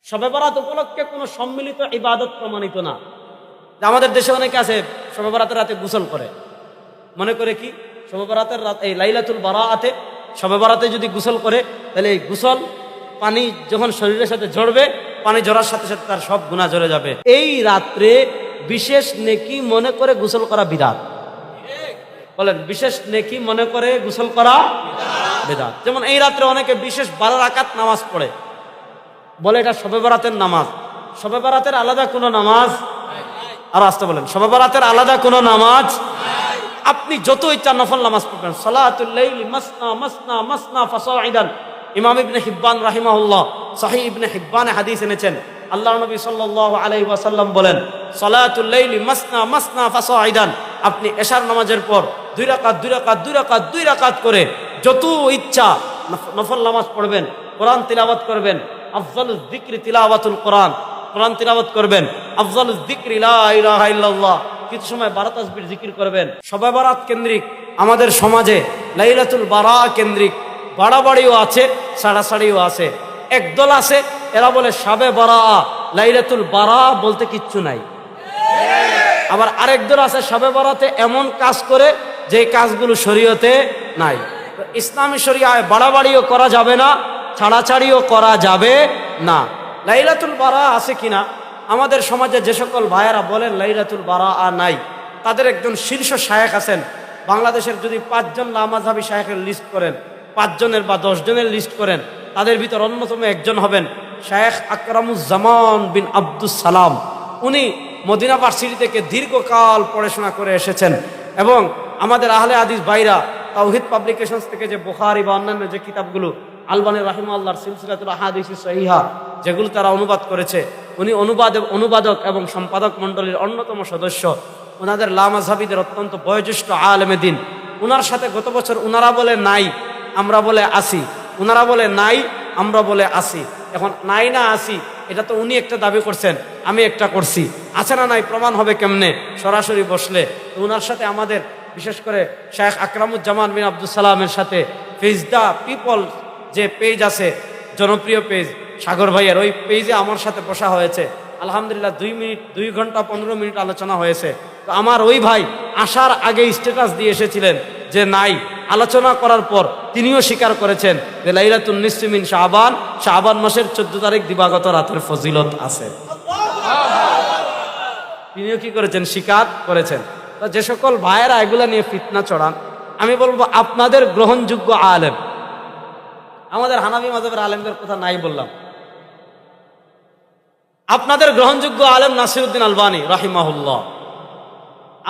শবে বরাত উপলক্ষে কোনো সম্মিলিত ইবাদত প্রমাণিত না। আমাদের দেশে অনেকে আছে শবে বরাতের রাতে গোসল করে, মনে করে কি শবে বরাতের রাত এই লাইলাতুল বারাআতে শবে বরাতে যদি গোসল করে তাহলে এই গোসল পানি যখন শরীরের সাথে ঝরবে, পানি ঝরার সাথে সাথে তার সব গুনাহ ঝরে যাবে। এই রাত্রে বিশেষ নেকি মনে করে গোসল করা বিদআত। বলেন, বিশেষ নেকি মনে করে গোসল করা বিদআত। যেমন এই রাত্রে অনেকে বিশেষ 12 রাকাত নামাজ পড়ে, বলে এটা শবে বরাতের নামাজ। শবে বরাতের আলাদা কোনো নামাজ, আর আসতে বলেন, শবে বরাতের আলাদা কোনো নামাজ। আপনি যত ইচ্ছা নফল নামাজ পড়বেন। সালাতুল লাইলি মাসনা মাসনা মাসনা ফাসাইদান। ইমাম ইবনে হিব্বান রাহিমাহুল্লাহ সহিহ ইবনে হিব্বানে হাদিস এনেছেন। আল্লাহর নবী সাল্লাল্লাহু আলাইহি ওয়াসাল্লাম বলেন, সালাতুল লাইলি মাসনা মাসনা ফাসাইদান। আপনি এশার নামাজের পর 2 রাকাত 2 রাকাত 2 রাকাত 2 রাকাত করে যত ইচ্ছা নফল নামাজ পড়বেন, কোরআন তিলাওয়াত করবেন। আফজালুজ যিকরি তিলাওয়াতুল কোরআন, কোরআন তিলাওয়াত করবেন। আফজালুজ যিকরি লা ইলাহা ইল্লাল্লাহ, কিছু সময় 12 তাসবিহ জিকির করবেন। শবে বরাত কেন্দ্রিক আমাদের সমাজে লাইলাতুল বারা কেন্দ্রিক বাড়াবাড়িও আছে, সাড়াসাড়িও আছে। একদল আছে এরা বলে শবে বারা, লাইলাতুল বারা বলতে কিচ্ছু নাই। আবার আরেক দল আছে শবে বরাতে এমন কাজ করে যে কাজগুলো শরীয়তে নাই। ইসলামী শরিয়ায় বাড়াবাড়িও করা যাবে না, ছাড়াছাড়িও করা যাবে না। লাইলাতুল বারা আছে কিনা আমাদের সমাজে যে সকল ভাইয়েরা বলেন লাইলাতুল বারা নাই, তাদের একজন শীর্ষ শায়েখ আছেন বাংলাদেশের। যদি 5 জন লামাযহাবী শায়েখের লিস্ট করেন, 5 জনের বা 10 জনের লিস্ট করেন, তাদের ভিতর অন্যতম একজন হবেন শায়েখ আকরামুজ্জামান বিন আব্দুস সালাম। উনি মদিনা ভার্সিটি থেকে দীর্ঘকাল পড়াশোনা করে এসেছেন এবং আমাদের আহলে হাদিস ভাইরা তাওহীদ পাবলিকেশনস থেকে যে বুখারী বা অন্যান্য যে কিতাবগুলো আলবানী রাহিমাহুল্লাহর সিলসিলাতুল আহাদিস সহিহা যেগুলো তারা অনুবাদ করেছে, উনি অনুবাদক এবং সম্পাদক মণ্ডলীর অন্যতম সদস্য। ওনাদের লামাযহাবীদের অত্যন্ত বয়োজ্যেষ্ঠ আলেমে দ্বীন। ওনার সাথে গত বছর ওনারা বলে নাই, আমরা বলে আসি, ওনারা বলে নাই, আমরা বলে আসি। এখন নাই না আসি এটা তো উনি একটা দাবি করছেন, আমি একটা করছি, আছে না নাই প্রমাণ হবে কেমনে সরাসরি বসলে। তো ওনার সাথে আমাদের বিশেষ করে শায়েখ আকরামুজ্জামান বিন আব্দুস সালামের সাথে পেজ দ্য পিপল যে পেজ আছে, জনপ্রিয় পেজ সাগর ভাইয়ের, ওই পেজে আমার সাথে বসা হয়েছে। আলহামদুলিল্লাহ 2 ঘন্টা 15 মিনিট আলোচনা হয়েছে। তো আমার ওই ভাই আসার আগে স্ট্যাটাস দিয়ে এসেছিলেন যে নাই। আলোচনা করার পর তিনিও স্বীকার করেছেন যে লাইলাতুন নিসফি মিন শাবান, শাবান মাসের 14 তারিখ দিবাগত রাতের ফজিলত আছে। তিনিও কি করেছেন? স্বীকার করেছেন। তো যে সকল ভাইয়েরা এগুলা নিয়ে ফিতনা ছড়ান, আমি বলবো আপনাদের গ্রহণযোগ্য আলেম, আমাদের হানাফি মাযহাবের আলেমদের কথা নাই বললাম, আপনাদের গ্রহণযোগ্য আলেম নাসিরউদ্দিন আলবানী রাহিমাহুল্লাহ।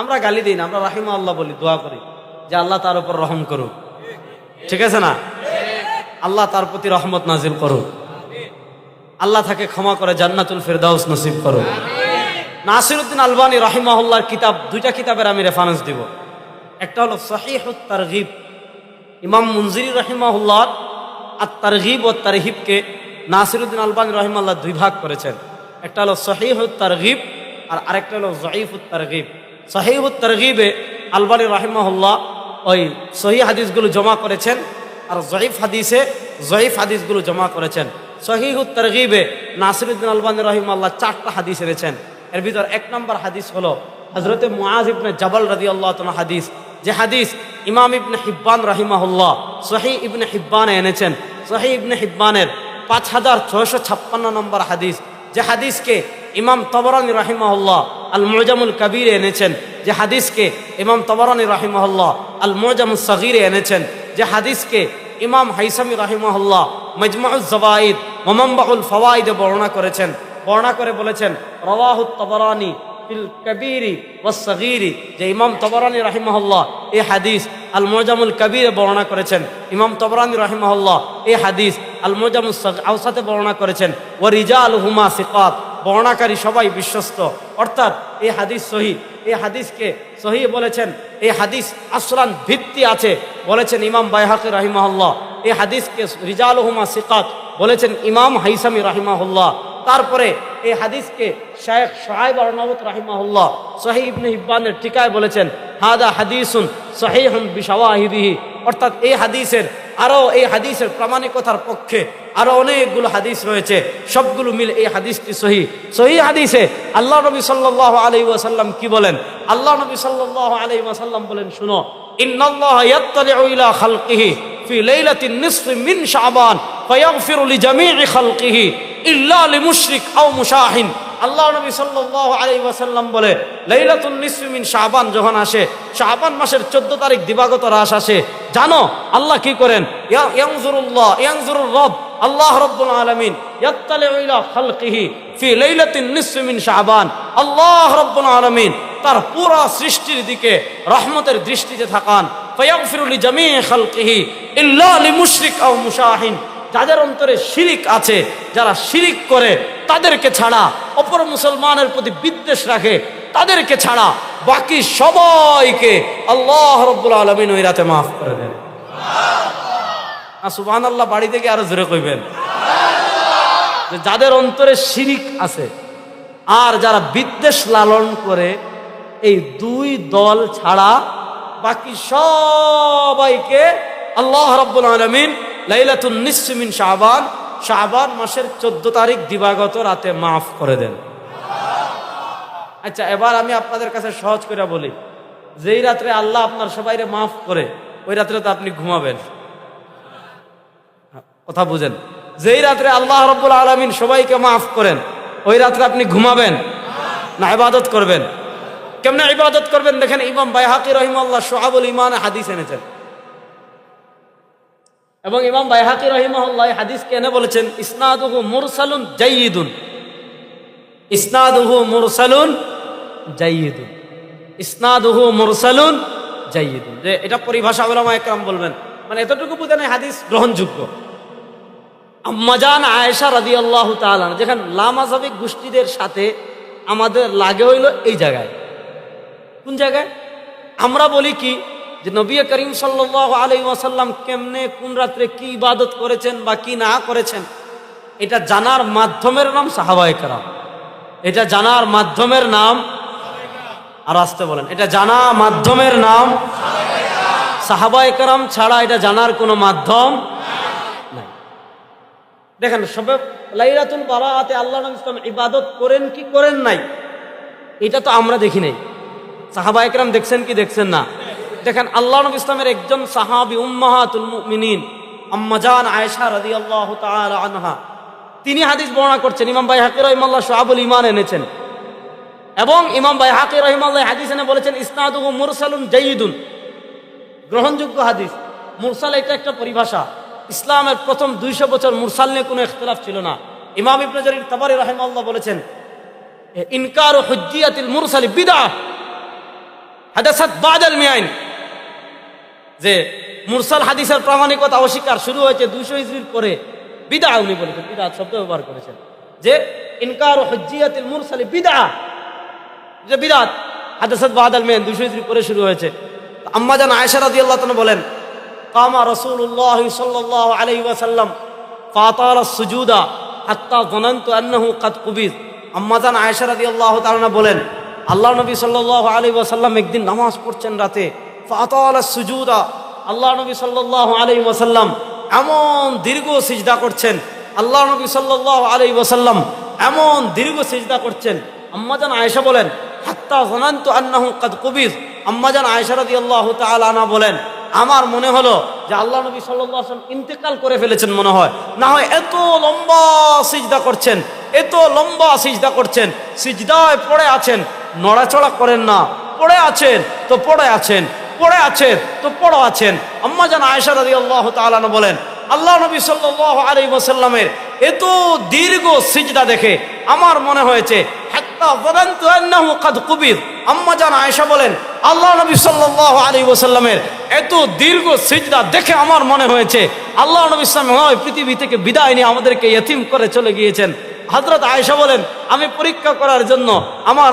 আমরা গালি দিই না, আমরা রাহিমাহুল্লাহ বলি, দোয়া করি যে আল্লাহ তার উপর রহম করুক। ঠিক আছে না? আল্লাহ তার প্রতি রহমত নাজিল করুক, আল্লাহ তাকে ক্ষমা করে জান্নাতুল ফিরদাউস নসিব করুক। নাসিরউদ্দিন আলবানী রাহিমাহুল্লাহর কিতাব, 2টা কিতাবের আমি রেফারেন্স দিব। একটা হলো সহিহুত তারগিব, ইমাম মুনজিরি রাহিমাহুল্লাহ আত-তারগিব ও তারহিবকে নাসিরউদ্দিন আলবানী রাহিমাহুল্লাহ 2 ভাগ করেছেন। একটা হলো সহিহুত তারগিব আর আরেকটা হলো যঈফুত তারগিব। সহিহুত তারগিবে আলবানী রাহিমাহুল্লাহ ওই সহিহ হাদিসগুলো জমা করেছেন, আর যঈফ হাদিসগুলো জমা করেছেন। সহিহুত তারগিবে নাসিরউদ্দিন আলবানী রাহিমাহুল্লাহ 4টা হাদিস এনেছেন। এর ভিতর 1 নম্বর হাদিস হলো হযরতে মুআয ইবনে জাবাল রাদিয়াল্লাহু তাআলা হাদিস, যে হাদিস ইমাম ইবনে হিব্বান রাহিমাহুল্লাহ সহিহ ইবনে হিব্বানে এনেছেন। সহিহ ইবনে হিব্বানের 5656 নম্বর হাদিস, যে হাদিসকে ইমাম তবরানী রাহিমাহুল্লাহ আল মুজামুল কাবীরে এনেছেন, যে হাদিসকে ইমাম তবরানী রাহিমাহুল্লাহ আল মুজামুস সগীরে এনেছেন, যে হাদিসকে ইমাম হাইসামি রাহিমাহুল্লাহ মাজমাউজ যাওয়াইদ ওয়া মানবাউল ফাওয়াইদে বর্ণনা করেছেন। বর্ণনা করে বলেছেন রাওয়াহুত তবরানী ফিল কাবীরি ওয়াস সগীরি, যে ইমাম তবরানী রাহিমাহুল্লাহ এই হাদিস আল মুজামুল কাবীরে বর্ণনা করেছেন। ইমাম তবরানী রাহিমাহুল্লাহ এই হাদিস আল মুজামুস আওসাতে বর্ণনা করেছেন। ওয়া রিজালুহুমা সিকাত, বর্ণনাকারী সবাই বিশ্বস্ত, অর্থাৎ এই হাদিস সহিহ। এই হাদিসকে সহিহ বলেছেন, এই হাদিস আসলান ভিত্তি আছে বলেছেন ইমাম বাইহাকি রাহিমাহুল্লাহ। এই হাদিসকে রিজালুহুমা সিকাত বলেছেন ইমাম হাইসামি রাহিমাহুল্লাহ। তারপরে এই হাদিসকে শায়েখ শুআইব আরনাউত রাহিমাহুল্লাহ সহিহ ইবনে হিব্বানের টিকায় বলেছেন হাদা হাদিসুন সহিহুন বিশাওয়াহিদিহি, অর্থাৎ এই হাদিসের আরো এই হাদিসের প্রামাণিকতার পক্ষে আরো অনেকগুলো হাদিস রয়েছে, সবগুলো মিলে এই হাদিসটি সহিহ হাদিসে আল্লাহ নবী সাল্লাল্লাহু আলাইহি ওয়াসাল্লাম কি বলেন? আল্লাহ নবী সাল্লাল্লাহু আলাইহি ওয়াসাল্লাম বলেন, শুনো, ইন্নাল্লাহা ইয়াত্তালিউ ইলা খালকিহি ফি লাইলাতিন নিসফি মিন শাবান ফায়াগফিরু লিজামিই খালকিহি ইল্লা লিমুশরিক আও মুশাহিন। আল্লাহ নবী সাল্লাল্লাহু আলাইহি ওয়াসাল্লাম বলে, লাইলাতুন নিসফি মিন শাবান যখন আসে, শাবান মাসের 14 তারিখ দিবাগত রাত আসে, জানো আল্লাহ কি করেন? ইয়ানজুরুর রব, আল্লাহ রাব্বুল আলামিন ইয়াত্তালিউ ইলা খালকিহি ফি লাইলাতিন নিসফি মিন শাবান। আল্লাহ রাব্বুল আলামিন তার পুরো সৃষ্টির দিকে রহমতের দৃষ্টিতে তাকান। ফায়াগফিরু লিজামিই খালকিহি ইল্লা লিমুশরিক আও মুশাহিন। যাদের অন্তরে শিরিক আছে, যারা শিরিক করে তাদেরকে ছাড়া, অপর মুসলমানের প্রতি বিদ্বেষ রাখে তাদেরকে ছাড়া বাকি সবাইকে আল্লাহ রাব্বুল আলামিন ওই রাতে মাফ করে দেন। সুবহানাল্লাহ বাড়ি থেকে আরো জোরে কইবেন। যাদের অন্তরে শিরিক আছে আর যারা বিদ্বেষ লালন করে, এই দুই দল ছাড়া বাকি সবাইকে আল্লাহ রাব্বুল আলামিন লাইলাতুন নিসফি মিন শাবান, শাবান মাসের 14 তারিখ দিবাগত রাতে মাফ করে দেন। আচ্ছা, এবার আমি আপনাদের কাছে সহজ করে বলি, যেই রাত্রে আল্লাহ আপনার সবাইরে মাফ করে ওই রাত্রে তো আপনি ঘুমাবেন। কথা বুঝেন? যেই রাত্রে আল্লাহ রাব্বুল আলামিন সবাইকে মাফ করেন ওই রাত্রে আপনি ঘুমাবেন না ইবাদত করবেন? কেমনে ইবাদত করবেন দেখেন, ইমাম বাইহাকি রাহিমাহুল্লাহ শুআবুল ঈমানে হাদিস এনেছেন, এবং ইমাম বাইহাকি রাহিমাহুল্লাহ হাদিসকে এনে বলেছেন ইসনাদুহু মুরসালুন জাইয়িদুন। ইসনাদুহু মুরসালুন জাইয়িদুন, ইসনাদুহু মুরসালুন জাইয়িদুন। যে এটা পরিভাষা উলামা একরাম বলবেন, মানে এতটুকু বুঝেন হাদিস গ্রহণযোগ্য। আম্মাজান আয়েশা রাদিয়াল্লাহু তাআলা, যেখানে লামাযাবি গোষ্ঠীদের সাথে আমাদের লাগে হইল এই জায়গায়। কোন জায়গায়? আমরা বলি কি যে নবী করিম সাল্লাল্লাহু আলাইহি ওয়াসাল্লাম কেমনে কোন রাত্রে কি ইবাদত করেছেন বা কি না করেছেন, এটা জানার মাধ্যমের নাম সাহাবায়ে কেরাম। এটা জানার মাধ্যমের নাম, আর আসতে বলেন, এটা জানা মাধ্যমের নাম সাহাবায়ে কেরাম ছাড়া এটা জানার কোনো মাধ্যম নাই। দেখেন, সবে লাইলাতুল বারাআতে আল্লাহ নবী সাল্লাল্লাহু আলাইহি ওয়াসাল্লাম ইবাদত করেন কি করেন নাই, এটা তো আমরা দেখি নাই। সাহাবায়ে কেরাম দেখছেন কি দেখছেন না? দেখেন, আল্লাহ নবী ইসলামের একজন সাহাবী উম্মাহাতুল মুমিনিন আম্মাজান আয়েশা রাদিয়াল্লাহু তাআলা আনহা, তিনি হাদিস বর্ণনা করছেন। ইমাম বাইহাকি রাহিমাহুল্লাহ শুআবুল ঈমান এনেছেন, এবং ইমাম বাইহাকি রাহিমাহুল্লাহ হাদিস এনে বলেছেন ইসনাদুহু মুরসালুন জাইয়িদুন, গ্রহণযোগ্য হাদিস। মুরসাল এটা একটা পরিভাষা। ইসলামের প্রথম 200 বছর মুরসাল নিয়ে কোনো ইখতিলাফ ছিল না। ইমাম ইবনে জারীর তাবারী রাহিমাহুল্লাহ বলেছেন ইনকারু হুজ্জিয়াতিল মুরসালি বিদআহ হাদাসাত বাদাল মিয়াইন, যে মুরসাল হাদিসের প্রামাণিকতা অস্বীকার শুরু হয়েছে 200 হিজরির পরে। বিদআহ উনি বলেছেন, বিদআহ শব্দ ব্যবহার করেছেন, যে ইনকারু হুজ্জিয়াতিল মুরসালি বিদআহ, যে বিদআত হাদাসাত বাদাল মিয়াইন 200 হিজরি পরে শুরু হয়েছে। আম্মাজান আয়েশা রাদিয়াল্লাহু তাআলা বলেন কামা রাসূলুল্লাহ সাল্লাল্লাহু আলাইহি ওয়াসাল্লাম ফাতালা সুজুদা হাত্তা যানানতু আন্নাহু কাদ কুবিজ। আম্মাজান আয়েশা রাদিয়াল্লাহু তাআলা বলেন আল্লাহ নবী সাল্লাল্লাহু আলাইহি ওয়াসাল্লাম একদিন নামাজ পড়ছেন রাতে, ফাতালা সুজুদা, আল্লাহ নবী সাল্লাল্লাহু আলাইহি ওয়াসাল্লাম এমন দীর্ঘ সিজদা করছেন, আল্লাহ নবী সাল্লাল্লাহু আলাইহি ওয়াসাল্লাম এমন দীর্ঘ সিজদা করছেন। আম্মাজান আয়েশা বলেন হাত্তা যানানতু আন্নাহু কাদ কুবিজ। আম্মাজান আয়েশা রাদিয়াল্লাহু তাআলা আনহা বলেন আমার মনে হলো যে আল্লাহ নবী সাল্লাল্লাহু আলাইহি ওয়াসাল্লাম ইন্তেকাল করে ফেলেছেন মনে হয়, না হয় এত লম্বা সিজদা করছেন, এত লম্বা সিজদা করছেন, সিজদায় পড়ে আছেন, নড়াচড়া করেন না, পড়ে আছেন তো পড়ে আছেন, পড়ে আছেন তো পড়ে আছেন। আম্মাজান আয়েশা রাদিয়াল্লাহু তাআলা বলেন আল্লাহ নবী সাল্লাল্লাহু আলাইহি ওয়াসাল্লামের এত দীর্ঘ সিজদা দেখে আমার মনে হয়েছে হাত্তা যানানতু আন্নাহু কাদ কুবির। আম্মাজান আয়েশা বলেন আল্লাহ নবী সাল্লাল্লাহু আলাইহি ওয়াসাল্লামের এত দীর্ঘ সিজদা দেখে আমার মনে হয়েছে আল্লাহ নবী সাল্লাল্লাহু আলাইহি ওয়াসাল্লাম পৃথিবী থেকে বিদায় নিয়ে আমাদেরকে ইতিম করে চলে গিয়েছেন। হযরত আয়েশা বলেন আমি পরীক্ষা করার জন্য আমার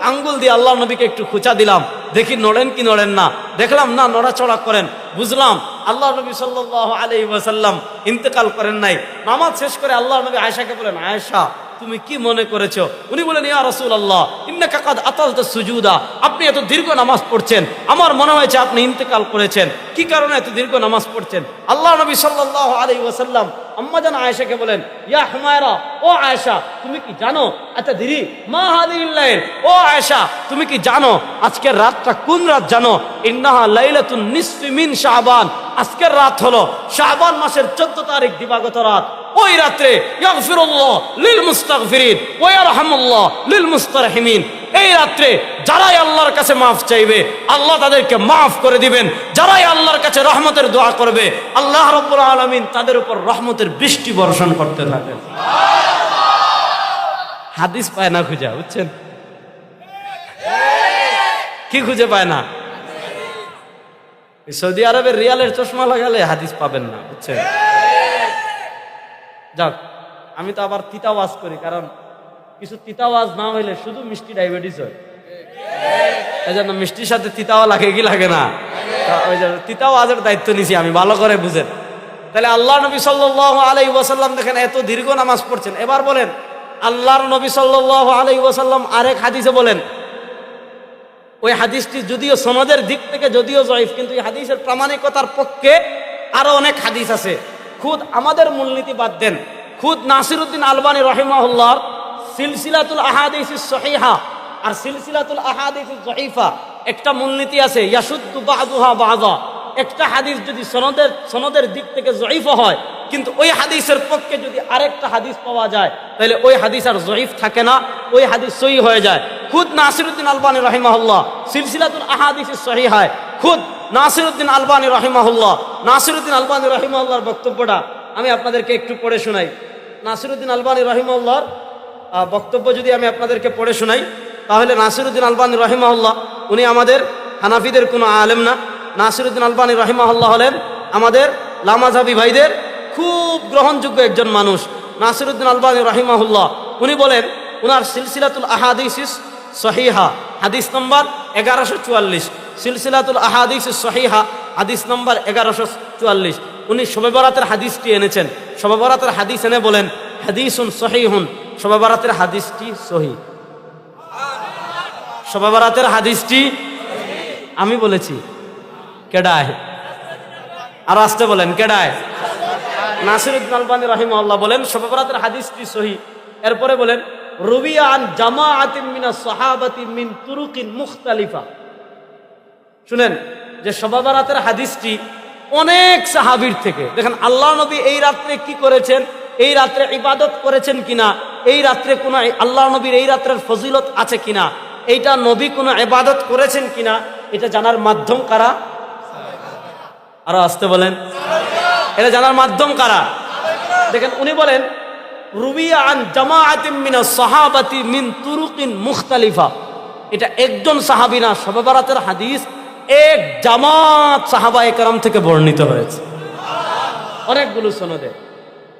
আঙ্গুল দিয়ে আল্লাহ নবীকে একটু খুঁচা দিলাম, দেখি নড়েন কি নড়েন না, দেখলাম না নড়াচড়া করেন, বুঝলাম আল্লাহ নবী সাল্লাল্লাহু আলাইহি ওয়াসাল্লাম ইন্তেকাল করেন নাই। নামাজ শেষ করে আল্লাহ নবী আয়েশাকে বলেন আয়েশা তুমি কি মনে করেছো? উনি বলেন, ইয়া রাসূলুল্লাহ ইন্নাকা কাদ আতালতা সুজুদা, আপনি এত দীর্ঘ নামাজ পড়ছেন, আমার মনে হয়েছে আপনি ইন্তেকাল করেছেন। কি কারণে এত দীর্ঘ নামাজ পড়ছেন? আল্লাহ নবী সাল্লাল্লাহু আলাইহি ওয়াসাল্লাম আম্মা জান আয়েশাকে বলেন, ইয়া হুমায়রা, ও আয়েশা তুমি কি জানো এত দেরি মা হাদিহিল লাইল, ও আয়েশা তুমি কি জানো আজকের রাতটা কোন রাত জানো? ইন্নাহা লাইলাতুন নিসফি মিন শাবান, আজকের রাত হলো শাবান মাসের 14 তারিখ দিবাগত রাত। ওই রাত্রে ইয়াগফিরুল্লাহ লিল মুস্তাগফিরিন ওয়া ইয়ারহামুল্লাহ লিল মুস্তারহিমিন, এই রাত্রে যারাই আল্লাহর কাছে মাফ চাইবে আল্লাহ তাদেরকে মাফ করে দিবেন, যারাই আল্লাহর কাছে রহমতের দোয়া করবে আল্লাহ রাব্বুল আলামিন তাদের উপর রহমতের বৃষ্টি বর্ষণ করতে থাকেন। হাদিস পায় না খুঁজে, বুঝছেন? কি খুঁজে পায় না? সৌদি আরবের রিয়ালের চশমা লাগালে হাদিস পাবেন না, বুঝছেন? যাক, আমি তো আবার তিতা ওয়াজ করি, কারণ কিছু তিতা ওয়াজ না হইলে শুধু মিষ্টি ডায়াবেটিস হয়, এই জন্য মিষ্টির সাথে তিতাও লাগে কি লাগে না, ওই জন্য তিতা ওয়াজের দায়িত্ব নিছি আমি, ভালো করে বুঝেন। তাহলে আল্লাহ নবী সাল্লাল্লাহু আলাইহি ওয়াসাল্লাম দেখেন এত দীর্ঘ নামাজ পড়ছেন। এবার বলেন, আল্লাহর নবী সাল্লাল্লাহু আলাইহি ওয়াসাল্লাম আরেক হাদিসে বলেন, ওই হাদিসটি যদিও সনদের দিক থেকে যদিও জয়ীফ, কিন্তু এই হাদিসের প্রামাণিকতার পক্ষে আরো অনেক হাদিস আছে। খুদ আমাদের মূলনীতি বাদ দেন, খুদ নাসিরউদ্দিন আলবানী রাহিমাহুল্লাহর সিলসিলাতুল আহাদিসিস সহিহা আর সিলসিলাতুল আহাদিসিস জয়ীফা একটা মূলনীতি আছে, ইয়াশুদ্দু বাযুহা বাযা। একটা হাদিস যদি সনদের দিক থেকে জয়ীফ হয়, কিন্তু ওই হাদিসের পক্ষে যদি আরেকটা হাদিস পাওয়া যায় তাহলে ওই হাদিস আর জয়ীফ থাকে না, ওই হাদিস সহিহ হয়ে যায়। খুদ নাসিরউদ্দিন আলবানী রাহিমাহুল্লাহ সিলসিলাতুল আহাদিসিস সহিহায় খুদ নাসিরউদ্দিন আলবানী রাহিমাহুল্লাহ, নাসিরউদ্দিন আলবানী রাহিমাহুল্লাহর বক্তব্যটা আমি আপনাদেরকে একটু পড়ে শোনাই। নাসিরউদ্দিন আলবানী রাহিমাহুল্লাহর বক্তব্য যদি আমি আপনাদেরকে পড়ে শোনাই, তাহলে নাসিরউদ্দিন আলবানী রাহিমাহুল্লাহ উনি আমাদের হানাফিদের কোনো আলেম না। নাসিরউদ্দিন আলবানী রাহিমাহুল্লাহ হলেন আমাদের লামাযহাবী ভাইদের খুব গ্রহণযোগ্য একজন মানুষ। নাসিরউদ্দিন আলবানী রাহিমাহুল্লাহ উনি বলেন, উনার সিলসিলাতুল আহাদিসিস সহিহা হাদিস নম্বর 1144, সিলসিলাতুল আহাদিসিস সহিহা হাদিস নম্বর 1144, উনি শবে বরাতের হাদিসটি এনেছেন। শবে বরাতের হাদিস এনে বলেন, হাদিসুন সহিহুন, শবে বরাতের হাদিসটি সহিহ। শবে বরাতের হাদিসটি আমি বলেছি, কেডায়? আর আসতে বলেন, কেডায়? নাসিরউদ্দিন আলবানী রাহিমাহুল্লাহ বলেন শবে বরাতের হাদিসটি সহিহ। এরপরে বলেন, রুবিয়া আন জামাআতিন মিনাস সাহাবাতি মিন তুরুকিন মুখতালিফা। শুনেন যে শবে বরাতের হাদিসটি অনেক সাহাবীর থেকে। দেখেন আল্লাহ নবী এই রাত্রে কি করেছেন, এই রাত্রে ইবাদত করেছেন কিনা, এই রাত্রে কোনো আল্লাহ নবীর এই রাত্রের ফজিলত আছে কিনা, এইটা নবী কোনো ইবাদত করেছেন কিনা, এটা জানার মাধ্যম কারা? আরো আসতে বলেন, এটা জানার মাধ্যম কারা? দেখেন উনি বলেন, রুবিয়া আন জামাআতিন মিনাস সাহাবাতি মিন তুরুকিন মুখতালিফা। এটা একজন সাহাবী না, শবে বরাতের হাদিস এক জামাত সাহাবায়ে কেরাম থেকে বর্ণিত হয়েছে, অনেকগুলো সনদে।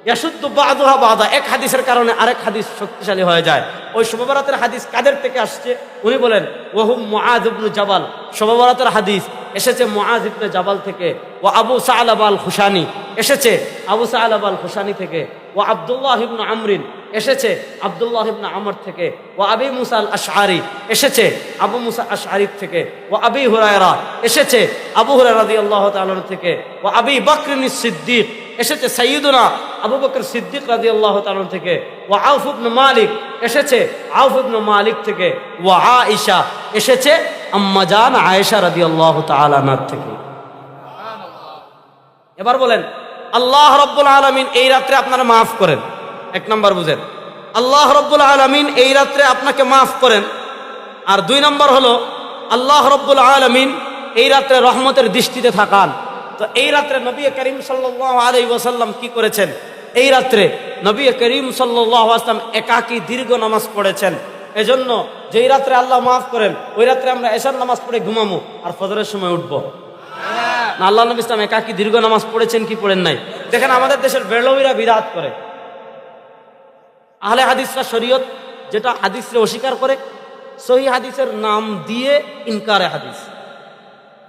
ইয়াশুদ্দু বাযুহা বাযা, এক হাদিসের কারণে আরেক হাদিস শক্তিশালী হয়ে যায়। ওই শবে বরাতের হাদিস কাদের থেকে আসছে? উনি বলেন, ওয়াহুম মুআয ইবনে জাবাল, শবে বরাতের হাদিস এসেছে মুআয ইবনে জাবাল থেকে। ও আবু সা'লাবা আল খুশানি এসেছে আবু সা'লাবা আল খুশানি থেকে। ও আব্দুল্লাহ ইবনে আমরিন এসেছে আব্দুল্লাহ ইবনে আমর থেকে। ও আবি মুসা আল আশআরি এসেছে আবু মুসা আশআরি থেকে। ও আবি হুরায়রা এসেছে আবু হুরায়রা রাদিয়াল্লাহু তাআলা থেকে। ও আবি বকর সিদ্দিক এসেছে সাইয়্যিদুনা আবু বকর সিদ্দিক রাদিয়াল্লাহু তাআলা থেকে। ও আউফ ইবনে মালিক এসেছে আউফ ইবনে মালিক থেকে। ও আয়েশা এসেছে আম্মা জান আয়েশা রাদিয়াল্লাহু তাআলা আনহা থেকে। এবার বলেন, আল্লাহ রাব্বুল আলামিন এই রাত্রে আপনারা মাফ করেন। এক নাম্বার বুঝেন, আল্লাহ রাব্বুল আলামিন এই রাত্রে আপনাকে মাফ করেন। আর দুই নাম্বার হলো, আল্লাহ রাব্বুল আলামিন এই রাত্রে রহমতের দৃষ্টিতে থাকান। তো এই রাত্রে নবী করিম সাল্লাল্লাহু আলাইহি ওয়াসাল্লাম কি করেছেন? এই রাত্রে নবী করিম সাল্লাল্লাহু আলাইহি ওয়াসাল্লাম একাকী দীর্ঘ নামাজ পড়েছেন। এজন্য যেই রাত্রে আল্লাহ মাফ করেন ওই রাত্রে আমরা এশার নামাজ পড়ে ঘুমামু আর ফজরের সময় উঠবো না। আল্লাহ নবী ইসলাম একাকী দীর্ঘ নামাজ পড়েছেন কি পড়েন নাই? দেখেন আমাদের দেশের বেরলভীরা বিদআত করে, আহলে হাদিসরা শরীয়ত যেটা হাদিসরে অস্বীকার করে, সহিহ হাদিসের নাম দিয়ে ইনকারে হাদিস,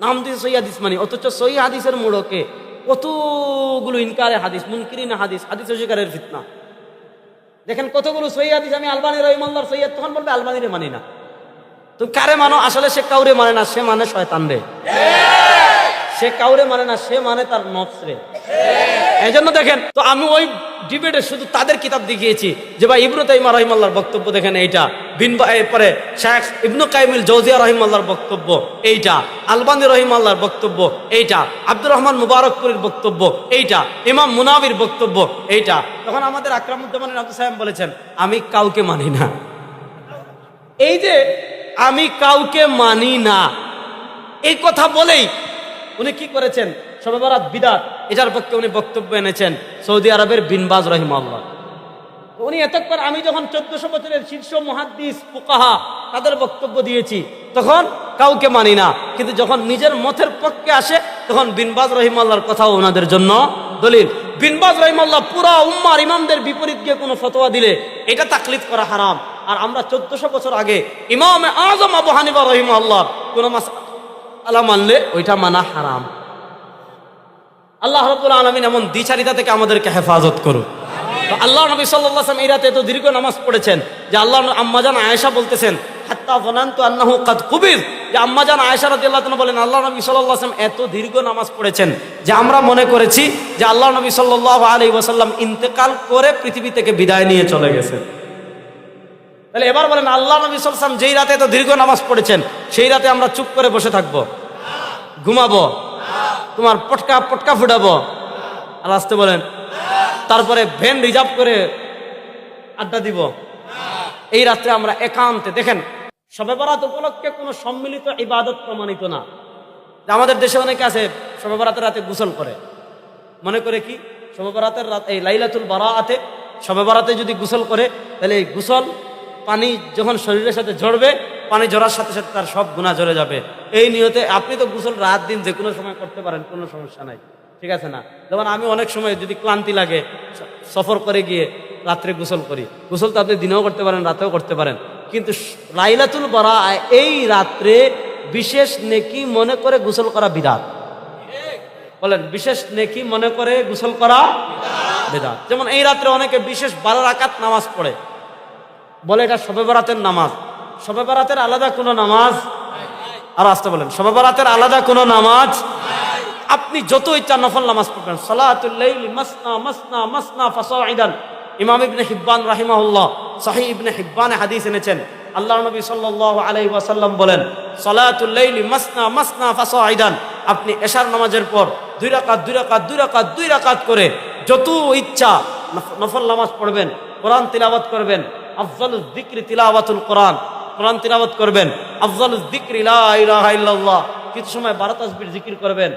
নাম দিয়ে সহিহ হাদিস মানে, অথচ সহিহ হাদিসের মোড়কে কতগুলো ইনকারে হাদিস, মুনকিরিন হাদিস, হাদিস অস্বীকারের ফিতনা। দেখেন কতগুলো সহিহ হাদিস আমি আলবানী রহিমাহুল্লাহর সহিহ, তখন বলবে আলবানীরে মানি না। তুমি কারে মানো? আসলে সে কাউরে মানে না, সে মানে শয়তান রে। সে কাউরে মানে না, সে মানে তার নফস রে। এই জন্য দেখেন, তো আমি ওই ডিবেটে শুধু তাদের কিতাব দেখিয়েছি যে ভাই ইবনে তাইমিয়া রাহিমাহুল্লাহর বক্তব্য দেখেন এইটা, এরপরে শেখ ইবনে কাইয়িমুল জাওজিয়া রাহিমাহুল্লাহর বক্তব্য এইটা, আলবানী রাহিমাহুল্লাহর বক্তব্য এইটা, আব্দুর রহমান মুবারকপুরীর বক্তব্য এইটা, ইমাম মুনাবির বক্তব্য এইটা। তখন আমাদের আকরামুজ্জামান আব্দুল সালাম বলেছেন আমি কাউকে মানি না। এই যে আমি কাউকে মানি না, এই কথা বলেই উনি কি করেছেন? শবে বরাত বিদআত, এটার পক্ষে উনি বক্তব্য এনেছেন সৌদি আরবের বিন বাজ রাহিমাহুল্লাহ। উনি এতক্ষণ আমি যখন 1400 বছরের শীর্ষ মুহাদ্দিস ফুকাহা তাদের বক্তব্য দিয়েছি, তখন কাউকে মানি না, কিন্তু যখন নিজের মতের পক্ষে আসে তখন বিন বাজ রাহিমাহুল্লাহর কথাও ওনাদের জন্য দলিল। বিন বাজ রাহিমাহুল্লাহ পুরা উম্মার ইমামদের বিপরীত গিয়ে কোনো ফতোয়া দিলে এটা তাকলিদ করা হারাম। আর আমরা 1400 বছর আগে ইমাম আযম আবু হানিফা রাহিমাহুল্লাহ কোন মাসআলা মানলে ওইটা মানা হারাম। আল্লাহ রাব্বুল আলামিন এমন দ্বিচারিতা থেকে আমাদেরকে হেফাজত করুন। আল্লাহ নবী সাল্লাল্লাহু আলাইহি ওয়াসাল্লাম এই রাতে এত দীর্ঘ নামাজ পড়েছেন যে আল্লাহ আম্মাজান আয়েশা বলতেছেন হাত্তা যানানতু আন্নাহু কাদ কুবির, যে আম্মাজান আয়েশা রাদিয়াল্লাহু তাআলা বলেন আল্লাহ নবী সাল্লাল্লাহু আলাইহি ওয়াসাল্লাম এত দীর্ঘ নামাজ পড়েছেন যে আমরা মনে করেছি যে আল্লাহ নবী সাল্লাল্লাহু আলাইহি ওয়াসাল্লাম ইন্তেকাল করে পৃথিবী থেকে বিদায় নিয়ে চলে গেছেন। তাহলে এবার বলেন আল্লাহ নবী সাল্লাল্লাহু আলাইহি ওয়াসাল্লাম যেই রাতে এত দীর্ঘ নামাজ পড়েছেন সেই রাতে আমরা চুপ করে বসে থাকবো, ঘুমাবো, তোমার পটকা পটকা ফুটাবো? আর আসতে বলেন, তারপরে ভ্যান রিজার্ভ করে আড্ডা দিব? এই রাত্রে আমরা একান্তে দেখেন, শবে বরাত উপলক্ষে কোনো সম্মিলিত ইবাদত প্রমাণিত না। আমাদের দেশে অনেকে আছে শবে বরাতের রাতে গোসল করে, মনে করে কি শবে বরাতের রাত এই লাইলাতুল বারাআতে শবে বরাতে যদি গোসল করে তাহলে এই গোসল পানি যখন শরীরের সাথে ঝরবে, পানি ঝরার সাথে সাথে তার সব গুনাহ ঝরে যাবে। এই নিয়তে আপনি তো গোসল রাত দিন যে কোনো সময় করতে পারেন, কোনো সমস্যা নাই, ঠিক আছে না? যেমন আমি অনেক সময় যদি ক্লান্তি লাগে সফর করে গিয়ে রাত্রে গোসল করি, গোসল তো আপনি দিনেও করতে পারেন, রাতেও করতে পারেন, কিন্তু লাইলাতুল বারাআ এই রাত্রে বিশেষ নেকি মনে করে গোসল করা বিদআত। বলেন, বিশেষ নেকি মনে করে গোসল করা বিদআত। যেমন এই রাত্রে অনেকে বিশেষ 12 রাকাত নামাজ পড়ে, বলে এটা শবে বরাতের নামাজ। শবে বরাতের আলাদা কোনো নামাজ, আর আসতে বলেন শবে বরাতের আলাদা কোনো নামাজ। আপনি যত ইচ্ছা নফল নামাজ পড়বেন, সালাতুল লাইলি মাসনা মাসনা মাসনা ফাসাইদান। ইমাম ইবনে হিব্বান রাহিমাহুল্লাহ সহিহ ইবনে হিব্বানে হাদিস এনেছেন, আল্লাহর নবী সাল্লাল্লাহু আলাইহি ওয়াসাল্লাম বলেন সালাতুল লাইলি মাসনা মাসনা ফাসাইদান। আপনি এশার নামাজের পর 2 রাকাত 2 রাকাত 2 রাকাত 2 রাকাত করে যত ইচ্ছা নফল নামাজ পড়বেন, কোরআন তিলাওয়াত করবেন। আফজালুজ যিকরি তিলাওয়াতুল কোরআন, কোরআন তিলাওয়াত করবেন। আফজালুজ যিকরি লা ইলাহা ইল্লাল্লাহ, কিছু সময় 12 তাসবিহ জিকির করবেন।